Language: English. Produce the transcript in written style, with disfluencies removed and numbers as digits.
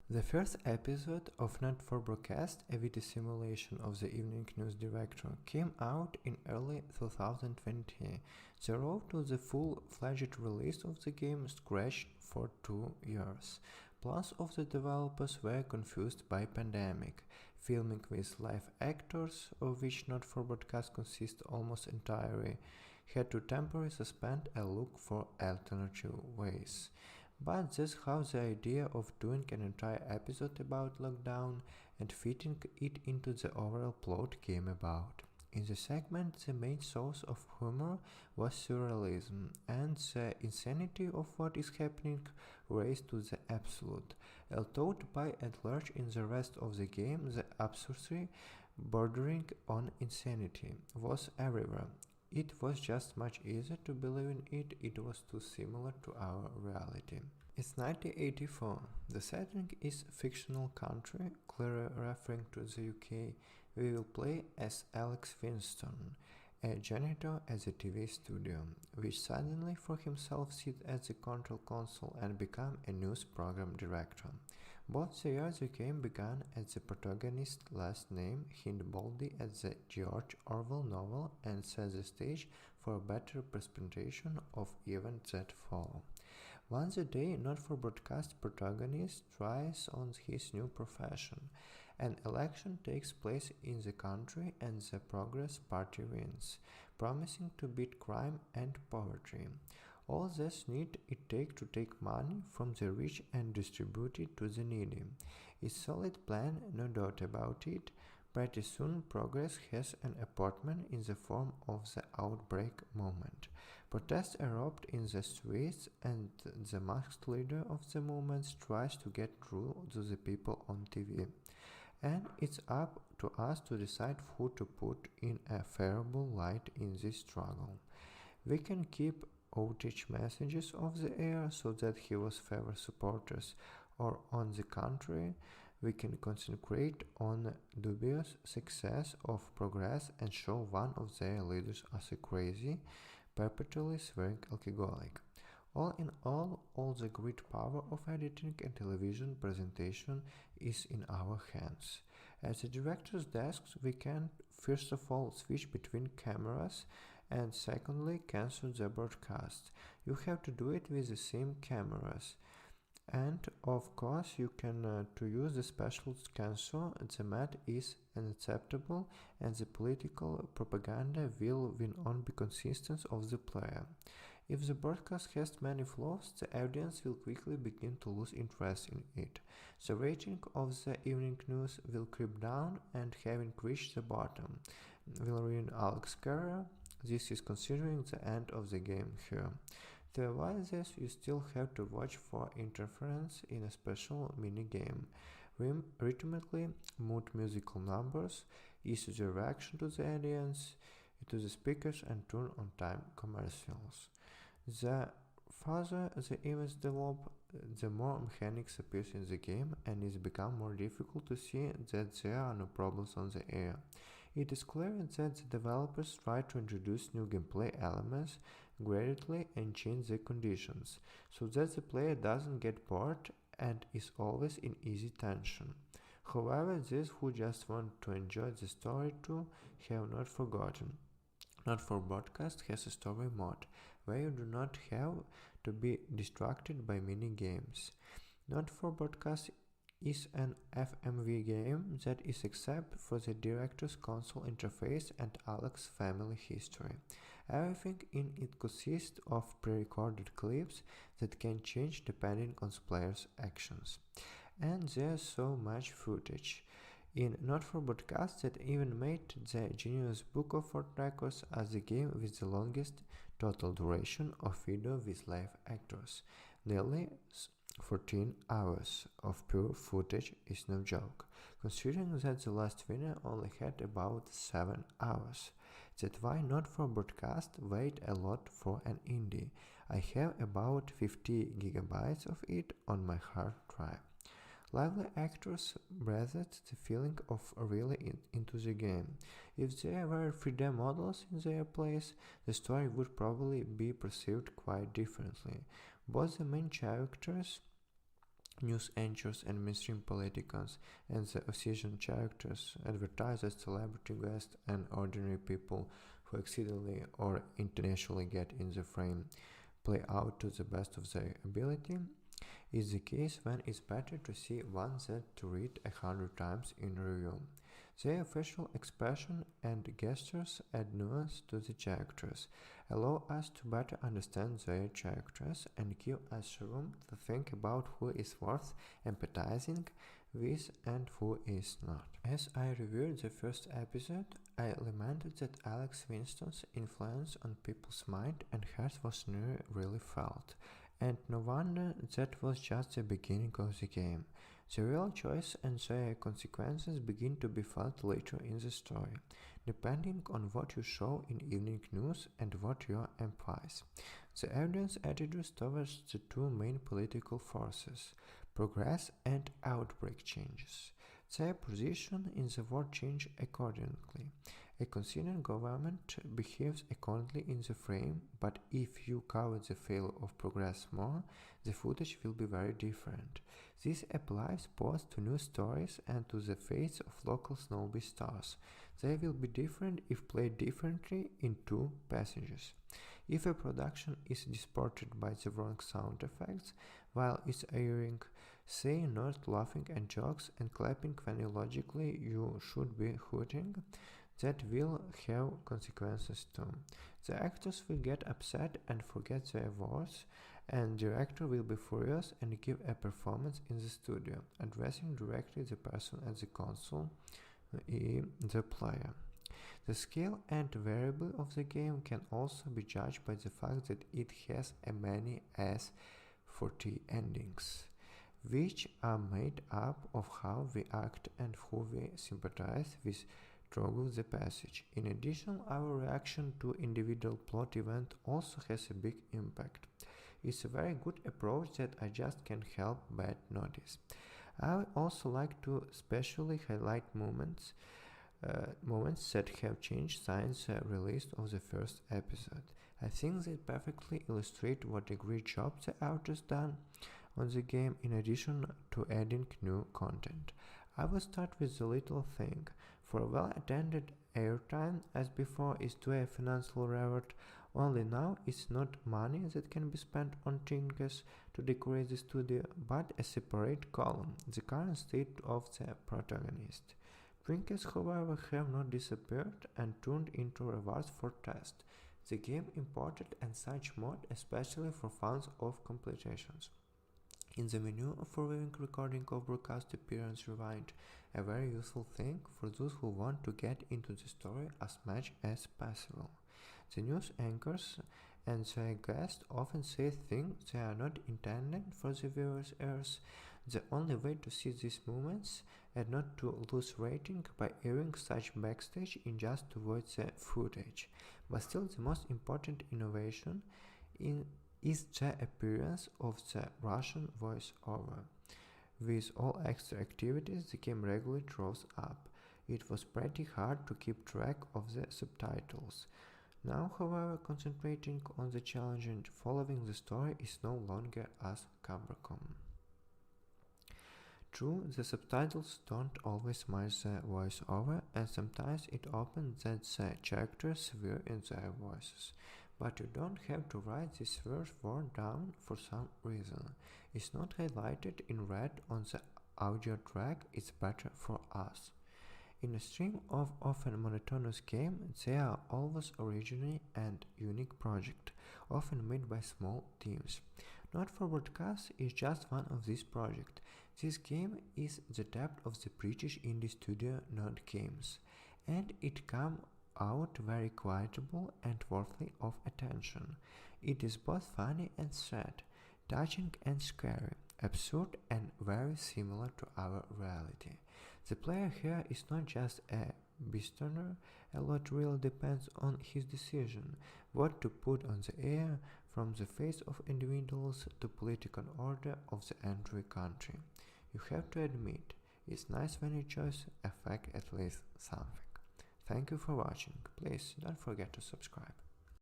The first episode of Not for Broadcast, a video simulation of the evening news director, came out in early 2020. The road to the full-fledged release of the game stretched for 2 years. Plans of the developers were confused by pandemic. Filming with live actors, of which Not for Broadcast consists almost entirely, had to temporarily suspend and look for alternative ways. But that's how the idea of doing an entire episode about lockdown and fitting it into the overall plot came about. In the segment, the main source of humor was surrealism, and the insanity of what is happening raised to the absolute. Although by and large in the rest of the game, the absurdity, bordering on insanity, was everywhere. It was just much easier to believe in it, it was too similar to our reality. It's 1984. The setting is fictional country, clearly referring to the UK. We will play as Alex Winston, a janitor at the TV studio, which suddenly for himself sits at the control console and become a news program director. Both the years the game began as the protagonist's last name hint boldly at the George Orwell novel and set the stage for a better representation of events that follow. Once a day, Not for Broadcast protagonist tries on his new profession. An election takes place in the country and the Progress Party wins, promising to beat crime and poverty. All this need it take to take money from the rich and distribute it to the needy. A solid plan, no doubt about it. Pretty soon Progress has an apartment in the form of the outbreak moment. Protests erupt in the streets and the masked leader of the movement tries to get through to the people on TV. And it's up to us to decide who to put in a favorable light in this struggle. We can keep outrage messages off the air so that he was favor supporters, or on the contrary, we can concentrate on dubious success of Progress and show one of their leaders as a crazy, perpetually swearing alcoholic. All in all the great power of editing and television presentation is in our hands. At the director's desk, we can first of all switch between cameras and secondly cancel the broadcast. You have to do it with the same cameras. And of course you can to use the special cancel. The mat is unacceptable and the political propaganda will win on the consistency of the player. If the broadcast has many flaws, the audience will quickly begin to lose interest in it. The rating of the evening news will creep down and having reached the bottom, will ruin Alex's career. This is considering the end of the game here. To avoid this, you still have to watch for interference in a special mini-game. Rhythmically mute musical numbers, issue the reaction to the audience, to the speakers and turn on time commercials. The further the events develop, the more mechanics appears in the game and it becomes more difficult to see that there are no problems on the air. It is clear that the developers try to introduce new gameplay elements gradually and change the conditions, so that the player doesn't get bored and is always in easy tension. However, those who just want to enjoy the story too have not forgotten. Not for Broadcast has a story mode, where you do not have to be distracted by mini games. Not for Broadcast is an FMV game that is except for the director's console interface and Alex's family history. Everything in it consists of pre-recorded clips that can change depending on the player's actions. And there's so much footage in Not for Broadcast that even made the Genius Book of World Records as the game with the longest total duration of video with live actors. Nearly 14 hours of pure footage is no joke, considering that the last winner only had about 7 hours. That's why Not for Broadcast weighed a lot for an indie. I have about 50 gigabytes of it on my hard drive. Lively actors breathed the feeling of really into the game. If there were 3D models in their place, the story would probably be perceived quite differently. Both the main characters News anchors and mainstream politicians and the opposition characters, advertisers, celebrity guests, and ordinary people who accidentally or intentionally get in the frame play out to the best of their ability. Is the case when it's better to see one than to read 100 times in a review. Their facial expression and gestures add nuance to the characters, allow us to better understand their characters, and give us room to think about who is worth empathizing with and who is not. As I reviewed the first episode, I lamented that Alex Winston's influence on people's mind and hearts was never really felt. And no wonder that was just the beginning of the game. The real choice and their consequences begin to be felt later in the story, depending on what you show in evening news and what you empathize. The audience attitudes towards the two main political forces, progress and outbreak changes. Their position in the war change accordingly. A consistent government behaves accordingly in the frame, but if you cover the failure of progress more, the footage will be very different. This applies both to new stories and to the fates of local snowball stars. They will be different if played differently in two passages. If a production is distorted by the wrong sound effects while it's airing, say not laughing at jokes and clapping when illogically you should be hooting, that will have consequences too. The actors will get upset and forget their words, and the director will be furious and give a performance in the studio, addressing directly the person at the console, the player. The scale and variability of the game can also be judged by the fact that it has as many as 40 endings, which are made up of how we act and who we sympathize with through the passage. In addition, our reaction to individual plot events also has a big impact. It's a very good approach that I just can't help but notice. I also like to especially highlight moments that have changed since the release of the first episode. I think they perfectly illustrate what a great job the authors done on the game in addition to adding new content. I will start with the little thing. For a well-attended airtime, as before, is to a financial reward. Only now it's not money that can be spent on trinkets to decorate the studio, but a separate column, the current state of the protagonist. Trinkets, however, have not disappeared and turned into rewards for tests. The game imported and such mode, especially for fans of completions. In the menu for viewing recording of broadcast appearance rewind, a very useful thing for those who want to get into the story as much as possible. The news anchors and their guests often say things they are not intended for the viewers' ears. The only way to see these moments and not to lose rating by airing such backstage in just to avoid the footage. But still, the most important innovation is the appearance of the Russian voice-over. With all extra activities, the game regularly throws up. It was pretty hard to keep track of the subtitles. Now, however, concentrating on the challenge and following the story is no longer as cumbersome. True, the subtitles don't always match the voice-over, and sometimes it happens that the characters swear in their voices. But you don't have to write this first word down for some reason. It's not highlighted in red on the audio track, it's better for us. In a stream of often monotonous games, there are always original and unique projects, often made by small teams. Not for Broadcast is just one of these projects. This game is the depth of the British indie studio Nerd Games, and it comes out very quotable and worthy of attention. It is both funny and sad, touching and scary, absurd and very similar to our reality. The player here is not just a bystander, a lot really depends on his decision, what to put on the air, from the face of individuals to political order of the entry country. You have to admit, it's nice when your choice affects at least something. Thank you for watching. Please don't forget to subscribe.